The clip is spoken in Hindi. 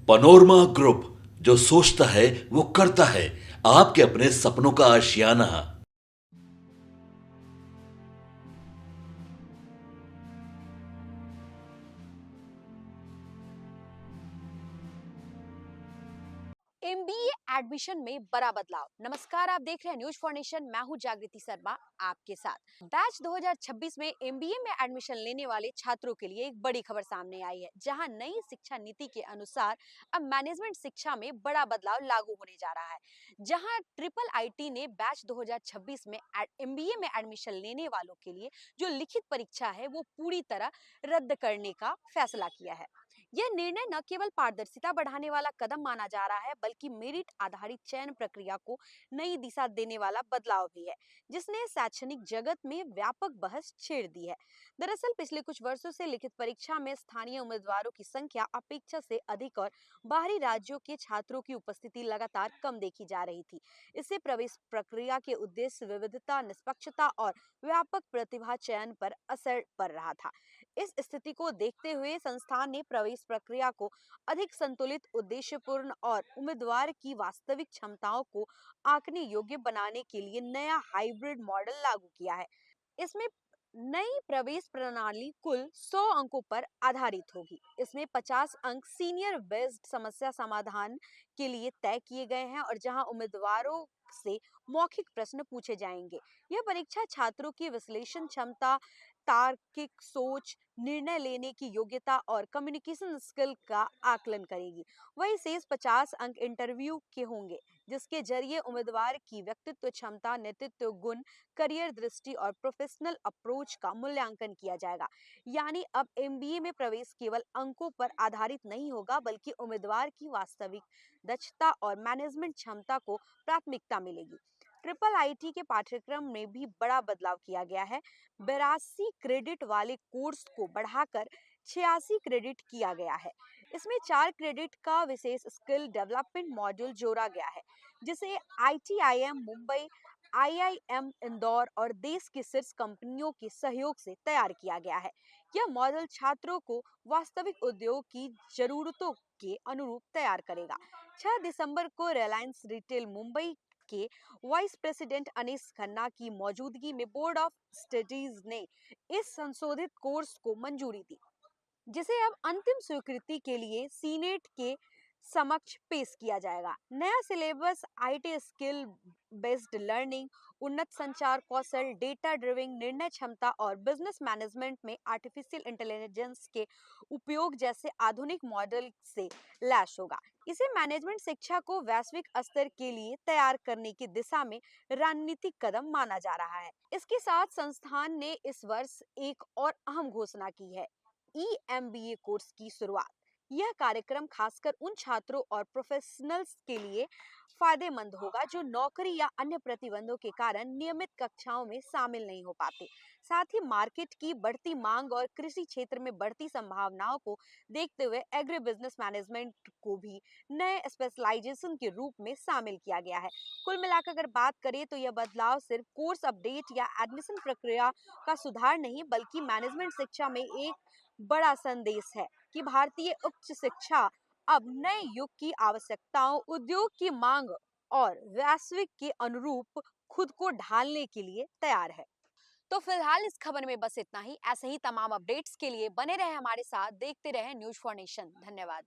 पनोरमा ग्रुप, जो सोचता है वो करता है। आपके अपने सपनों का आशियाना। एमबीए एडमिशन में बड़ा बदलाव। नमस्कार, आप देख रहे हैं न्यूज फॉर्नेशन। मैं हूं जागृति शर्मा आपके साथ। बैच 2026 में एमबीए में एडमिशन लेने वाले छात्रों के लिए एक बड़ी खबर सामने आई है, जहां नई शिक्षा नीति के अनुसार अब मैनेजमेंट शिक्षा में बड़ा बदलाव लागू होने जा रहा है। जहां ट्रिपल आईटी ने बैच 2026 में एमबीए में एडमिशन लेने वालों के लिए जो लिखित परीक्षा है वो पूरी तरह रद्द करने का फैसला किया है। यह निर्णय न केवल पारदर्शिता बढ़ाने वाला कदम माना जा रहा है, बल्कि मेरिट आधारित चयन प्रक्रिया को नई दिशा देने वाला बदलाव भी है, जिसने शैक्षणिक जगत में व्यापक बहस छेड़ दी है। दरअसल पिछले कुछ वर्षों से लिखित परीक्षा में स्थानीय उम्मीदवारों की संख्या अपेक्षा से अधिक और बाहरी राज्यों के छात्रों की उपस्थिति लगातार कम देखी जा रही थी। इससे प्रवेश प्रक्रिया के उद्देश्य विविधता, निष्पक्षता और व्यापक प्रतिभा चयन पर असर पड़ रहा था। इस स्थिति को देखते हुए संस्थान ने प्रवेश प्रक्रिया को अधिक संतुलित, उद्देश्यपूर्ण और उम्मीदवार की वास्तविक क्षमताओं को आंकने योग्य बनाने के लिए नया हाइब्रिड मॉडल लागू किया है। इसमें नई प्रवेश प्रणाली कुल 100 अंकों पर आधारित होगी। इसमें 50 अंक सीनियर बेस्ड समस्या समाधान के लिए तय किए गए हैं और जहां उम्मीदवारों से मौखिक प्रश्न पूछे जाएंगे। यह परीक्षा छात्रों की विश्लेषण क्षमता, तार्किक सोच, निर्णय लेने की योग्यता और कम्युनिकेशन स्किल का आकलन करेगी। वही शेष 50 अंक इंटरव्यू के होंगे, जिसके जरिए उम्मीदवार की व्यक्तित्व क्षमता, नेतृत्व गुण, करियर दृष्टि और प्रोफेशनल अप्रोच का मूल्यांकन किया जाएगा। यानी अब एमबीए में प्रवेश केवल अंकों पर आधारित नहीं होगा, बल्कि उम्मीदवार की वास्तविक दक्षता और मैनेजमेंट क्षमता को प्राथमिकता मिलेगी। ट्रिपल आईटी के पाठ्यक्रम में भी बड़ा बदलाव किया गया है। 82 क्रेडिट वाले कोर्स को बढ़ाकर 86 क्रेडिट किया गया है। इसमें 4 क्रेडिट का विशेष स्किल डेवलपमेंट मॉड्यूल जोड़ा गया है, जिसे आईटीआईएम मुंबई, आईआईएम इंदौर और देश की शीर्ष कंपनियों के सहयोग से तैयार किया गया है। यह मॉडल छात्रों को वास्तविक उद्योग की जरूरतों के अनुरूप तैयार करेगा। 6 दिसंबर को रिलायंस रिटेल मुंबई के वाइस प्रेसिडेंट अनीस खन्ना की मौजूदगी में बोर्ड ऑफ स्टडीज ने इस संशोधित कोर्स को मंजूरी दी, जिसे अब अंतिम स्वीकृति के लिए सीनेट के समक्ष पेश किया जाएगा। नया syllabus IT skill based learning, उन्नत संचार कौशल, डेटा ड्रिविंग निर्णय क्षमता और बिजनेस मैनेजमेंट में आर्टिफिशियल इंटेलिजेंस के उपयोग जैसे आधुनिक मॉडल से लैस होगा। इसे मैनेजमेंट शिक्षा को वैश्विक स्तर के लिए तैयार करने की दिशा में रणनीतिक कदम माना जा रहा है। इसके साथ संस्थान ने इस वर्ष एक और अहम घोषणा की है, ईएमबीए कोर्स की शुरुआत। यह कार्यक्रम खासकर उन छात्रों और प्रोफेशनल्स के लिए फायदेमंद होगा जो नौकरी या अन्य प्रतिबंधों के कारण नियमित कक्षाओं में शामिल नहीं हो पाते। साथ ही मार्केट की बढ़ती मांग और कृषि क्षेत्र में बढ़ती संभावनाओं को देखते हुए एग्री बिजनेस मैनेजमेंट को भी नए स्पेशलाइजेशन के रूप में शामिल किया गया है। कुल मिलाकर अगर बात करें तो यह बदलाव सिर्फ कोर्स अपडेट या एडमिशन प्रक्रिया का सुधार नहीं, बल्कि मैनेजमेंट शिक्षा में एक बड़ा संदेश है कि भारतीय उच्च शिक्षा अब नए युग की आवश्यकताओं, उद्योग की मांग और वैश्विक के अनुरूप खुद को ढालने के लिए तैयार है। तो फिलहाल इस खबर में बस इतना ही। ऐसे ही तमाम अपडेट्स के लिए बने रहे हमारे साथ, देखते रहे न्यूज फॉर नेशन। धन्यवाद।